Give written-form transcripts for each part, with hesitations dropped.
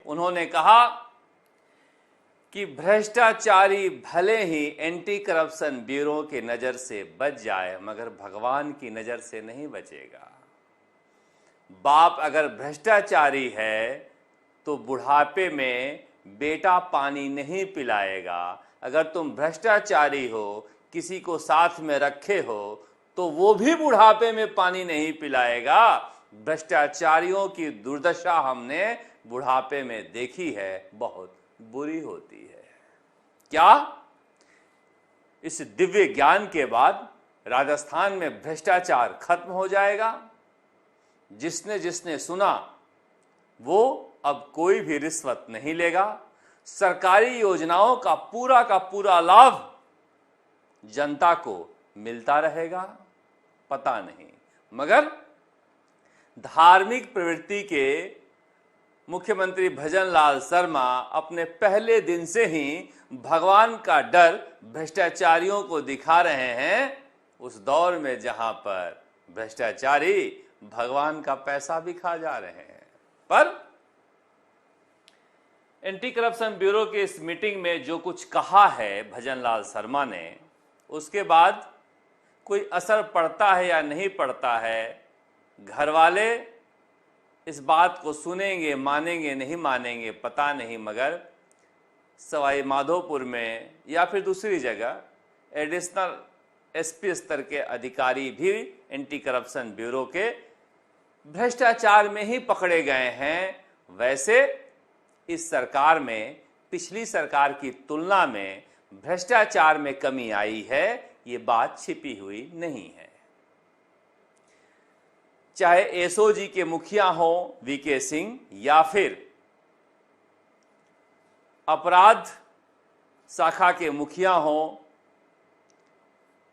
उन्होंने कहा कि भ्रष्टाचारी भले ही एंटी करप्शन ब्यूरो की नज़र से बच जाए मगर भगवान की नज़र से नहीं बचेगा। बाप अगर भ्रष्टाचारी है तो बुढ़ापे में बेटा पानी नहीं पिलाएगा। अगर तुम भ्रष्टाचारी हो, किसी को साथ में रखे हो, तो वो भी बुढ़ापे में पानी नहीं पिलाएगा। भ्रष्टाचारियों की दुर्दशा हमने बुढ़ापे में देखी है, बहुत बुरी होती है। क्या इस दिव्य ज्ञान के बाद राजस्थान में भ्रष्टाचार खत्म हो जाएगा? जिसने जिसने सुना वो अब कोई भी रिश्वत नहीं लेगा। सरकारी योजनाओं का पूरा लाभ जनता को मिलता रहेगा? पता नहीं। मगर धार्मिक प्रवृत्ति के मुख्यमंत्री भजनलाल शर्मा अपने पहले दिन से ही भगवान का डर भ्रष्टाचारियों को दिखा रहे हैं, उस दौर में जहां पर भ्रष्टाचारी भगवान का पैसा भी खा जा रहे हैं। पर एंटी करप्शन ब्यूरो की इस मीटिंग में जो कुछ कहा है भजनलाल शर्मा ने, उसके बाद कोई असर पड़ता है या नहीं पड़ता है, घर वाले इस बात को सुनेंगे, मानेंगे, नहीं मानेंगे, पता नहीं। मगर सवाई माधोपुर में या फिर दूसरी जगह एडिशनल एसपी स्तर के अधिकारी भी एंटी करप्शन ब्यूरो के भ्रष्टाचार में ही पकड़े गए हैं। वैसे इस सरकार में पिछली सरकार की तुलना में भ्रष्टाचार में कमी आई है, ये बात छिपी हुई नहीं है। चाहे एसओजी के मुखिया हो वीके सिंह या फिर अपराध शाखा के मुखिया हो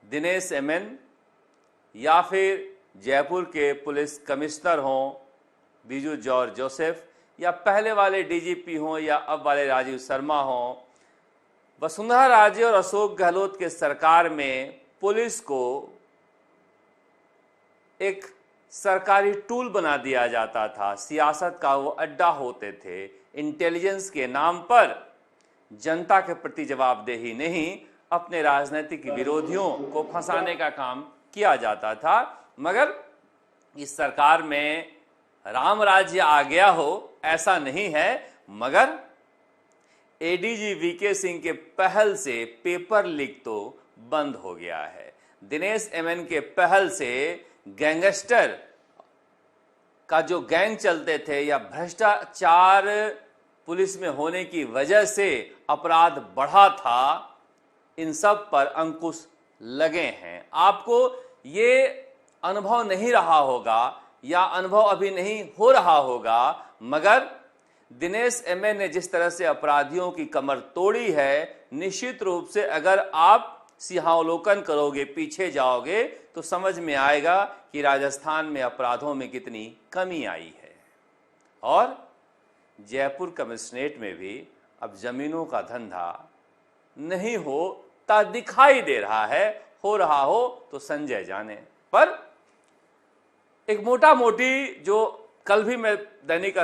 दिनेश एमएन या फिर जयपुर के पुलिस कमिश्नर हो बीजू जॉर्ज जोसेफ या पहले वाले डीजीपी हो या अब वाले राजीव शर्मा हो, वसुंधरा राजे और अशोक गहलोत के सरकार में पुलिस को एक सरकारी टूल बना दिया जाता था। सियासत का वो अड्डा होते थे। इंटेलिजेंस के नाम पर जनता के प्रति जवाबदेही नहीं, अपने राजनीतिक विरोधियों को फंसाने का काम किया जाता था। मगर इस सरकार में राम राज्य आ गया हो ऐसा नहीं है। मगर एडीजी वीके सिंह के पहल से पेपर लीक तो बंद हो गया है। दिनेश एमएन के पहल से गैंगस्टर का जो गैंग चलते थे या भ्रष्टाचार पुलिस में होने की वजह से अपराध बढ़ा था, इन सब पर अंकुश लगे हैं। आपको ये अनुभव नहीं रहा होगा या अनुभव अभी नहीं हो रहा होगा, मगर दिनेश एमएन ने जिस तरह से अपराधियों की कमर तोड़ी है, निश्चित रूप से अगर आप सिंहावलोकन करोगे, पीछे जाओगे, तो समझ में आएगा कि राजस्थान में अपराधों में कितनी कमी आई है। और जयपुर कमिश्नरेट में भी अब जमीनों का धंधा नहीं होता दिखाई दे रहा है। हो रहा हो तो संजय जाने। पर एक मोटा मोटी जो कल भी मैं दैनिक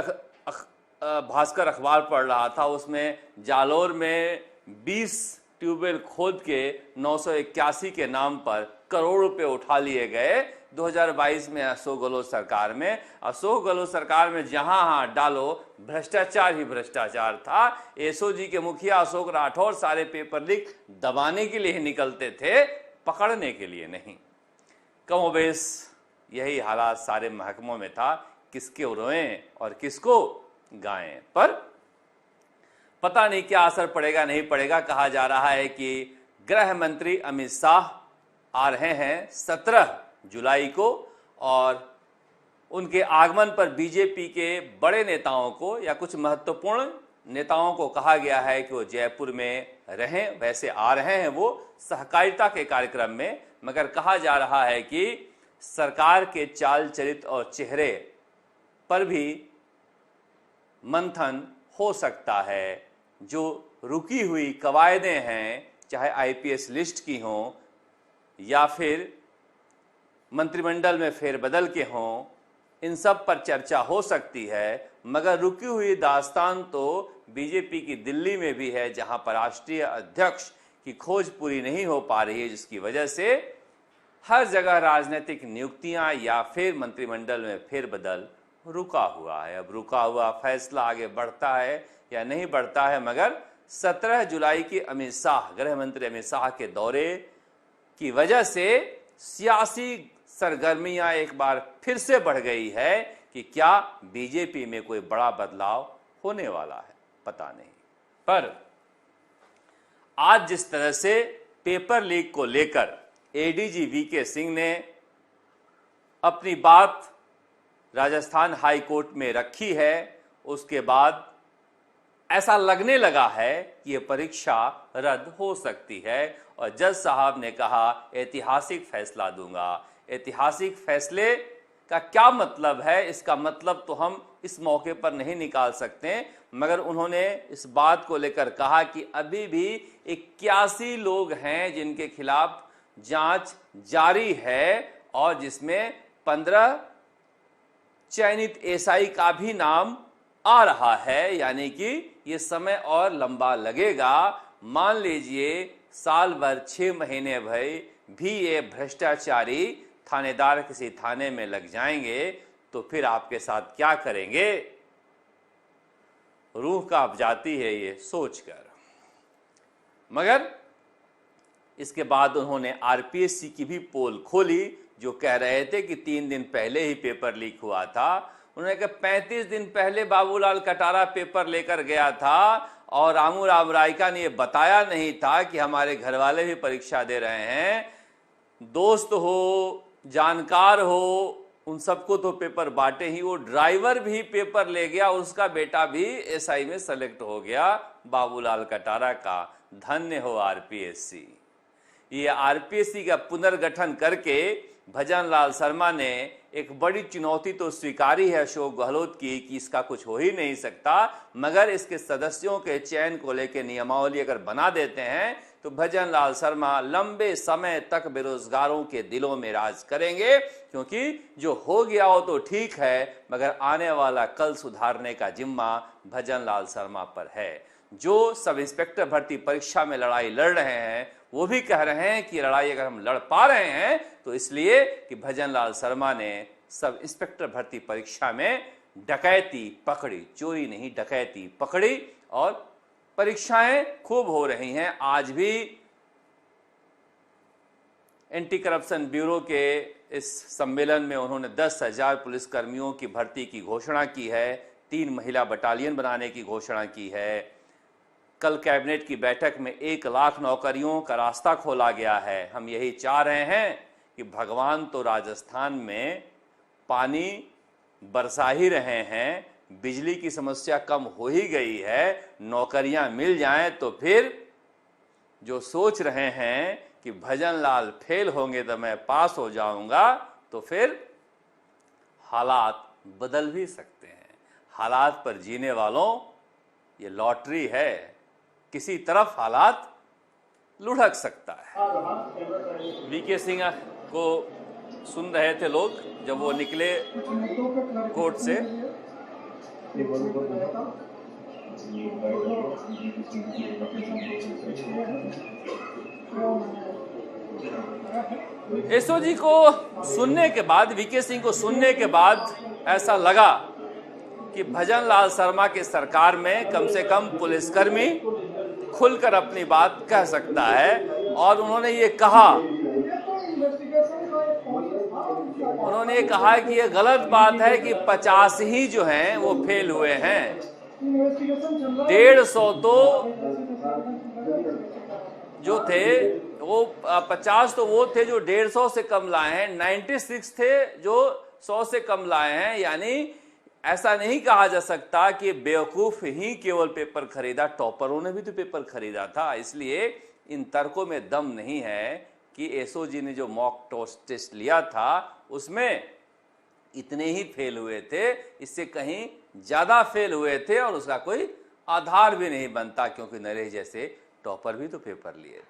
भास्कर अखबार पढ़ रहा था, उसमें जालोर में 20 ट्यूबवेल खोद के 981 के नाम पर करोड़ रुपए उठा लिए गए 2022 में अशोक गहलोत सरकार में। अशोक गहलोत सरकार में जहां हाथ डालो भ्रष्टाचार ही भ्रष्टाचार था। एसओजी के मुखिया अशोक राठौर सारे पेपर लीक दबाने के लिए ही निकलते थे, पकड़ने के लिए नहीं। कमोबेश यही हालात सारे महकमों में था, किसके रोएं और किसको गाएं। पर पता नहीं क्या असर पड़ेगा नहीं पड़ेगा। कहा जा रहा है कि गृह मंत्री अमित शाह आ रहे हैं 17 जुलाई को, और उनके आगमन पर बीजेपी के बड़े नेताओं को या कुछ महत्वपूर्ण नेताओं को कहा गया है कि वो जयपुर में रहें। वैसे आ रहे हैं वो सहकारिता के कार्यक्रम में, मगर कहा जा रहा है कि सरकार के चाल चरित और चेहरे पर भी मंथन हो सकता है। जो रुकी हुई कवायदें हैं, चाहे आईपीएस लिस्ट की हों या फिर मंत्रिमंडल में फेरबदल के हों, इन सब पर चर्चा हो सकती है। मगर रुकी हुई दास्तान तो बीजेपी की दिल्ली में भी है, जहां पर राष्ट्रीय अध्यक्ष की खोज पूरी नहीं हो पा रही है, जिसकी वजह से हर जगह राजनीतिक नियुक्तियां या फिर मंत्रिमंडल में फेरबदल रुका हुआ है। अब रुका हुआ फैसला आगे बढ़ता है या नहीं बढ़ता है, मगर 17 जुलाई की अमित शाह, गृह मंत्री अमित शाह के दौरे की वजह से सियासी सरगर्मियां एक बार फिर से बढ़ गई है कि क्या बीजेपी में कोई बड़ा बदलाव होने वाला है, पता नहीं। पर आज जिस तरह से पेपर लीक को लेकर एडीजी वीके सिंह ने अपनी बात राजस्थान हाई कोर्ट में रखी है, उसके बाद ऐसा लगने लगा है कि यह परीक्षा रद्द हो सकती है। और जज साहब ने कहा ऐतिहासिक फैसला दूंगा। ऐतिहासिक फैसले का क्या मतलब है, इसका मतलब तो हम इस मौके पर नहीं निकाल सकते, मगर उन्होंने इस बात को लेकर कहा कि अभी भी 81 लोग हैं जिनके खिलाफ जांच जारी है और जिसमें 15 चयनित एसआई का भी नाम आ रहा है, यानी कि ये समय और लंबा लगेगा। मान लीजिए साल भर 6 महीने भी ये भ्रष्टाचारी थानेदार किसी थाने में लग जाएंगे तो फिर आपके साथ क्या करेंगे, रूह कांप जाती है ये सोचकर। मगर इसके बाद उन्होंने आरपीएससी की भी पोल खोली, जो कह रहे थे कि 3 दिन पहले ही पेपर लीक हुआ था। उन्होंने कहा 35 दिन पहले बाबूलाल कटारा पेपर लेकर गया था और रामू राम रायका ने यह बताया नहीं था कि हमारे घर वाले भी परीक्षा दे रहे हैं। दोस्त हो, जानकार हो, उन सबको तो पेपर बांटे ही, वो ड्राइवर भी पेपर ले गया, उसका बेटा भी एसआई में सेलेक्ट हो गया बाबूलाल कटारा का। धन्य हो आरपीएससी। ये आरपीएससी का पुनर्गठन करके भजन लाल शर्मा ने एक बड़ी चुनौती तो स्वीकारी है अशोक गहलोत की कि इसका कुछ हो ही नहीं सकता, मगर इसके सदस्यों के चयन को लेकर नियमावली अगर बना देते हैं तो भजन लाल शर्मा लंबे समय तक बेरोजगारों के दिलों में राज करेंगे। क्योंकि जो हो गया हो तो ठीक है, मगर आने वाला कल सुधारने का जिम्मा भजन लाल शर्मा पर है। जो सब इंस्पेक्टर भर्ती परीक्षा में लड़ाई लड़ रहे हैं वो भी कह रहे हैं कि लड़ाई अगर हम लड़ पा रहे हैं तो इसलिए कि भजन लाल शर्मा ने सब इंस्पेक्टर भर्ती परीक्षा में डकैती पकड़ी, चोरी नहीं डकैती पकड़ी, और परीक्षाएं खूब हो रही हैं। आज भी एंटी करप्शन ब्यूरो के इस सम्मेलन में उन्होंने 10,000 पुलिसकर्मियों की भर्ती की घोषणा की है, 3 महिला बटालियन बनाने की घोषणा की है। कल कैबिनेट की बैठक में 1 लाख नौकरियों का रास्ता खोला गया है। हम यही चाह रहे हैं कि भगवान तो राजस्थान में पानी बरसा ही रहे हैं, बिजली की समस्या कम हो ही गई है, नौकरियां मिल जाएं तो फिर जो सोच रहे हैं कि भजन लाल फेल होंगे तो मैं पास हो जाऊंगा, तो फिर हालात बदल भी सकते हैं। हालात पर जीने वालों ये लॉटरी है, किसी तरफ हालात लुढ़क सकता है। वीके सिंह को सुन रहे थे लोग जब वो निकले कोर्ट से। एसओजी को सुनने के बाद, वीके सिंह को सुनने के बाद ऐसा लगा कि भजन लाल शर्मा की सरकार में कम से कम पुलिसकर्मी खुलकर अपनी बात कह सकता है। और उन्होंने ये कहा कि ये गलत बात है कि 50 ही जो हैं वो फेल हुए हैं। 150 तो जो थे वो 50 तो वो थे जो 150 से कम लाए हैं, 96 थे जो 100 से कम लाए हैं। यानी ऐसा नहीं कहा जा सकता कि बेवकूफ ही केवल पेपर खरीदा, टॉपरों ने भी तो पेपर खरीदा था। इसलिए इन तर्कों में दम नहीं है कि एसओजी ने जो मॉक टेस्ट लिया था उसमें इतने ही फेल हुए थे, इससे कहीं ज्यादा फेल हुए थे और उसका कोई आधार भी नहीं बनता, क्योंकि नरेश जैसे टॉपर भी तो पेपर लिए।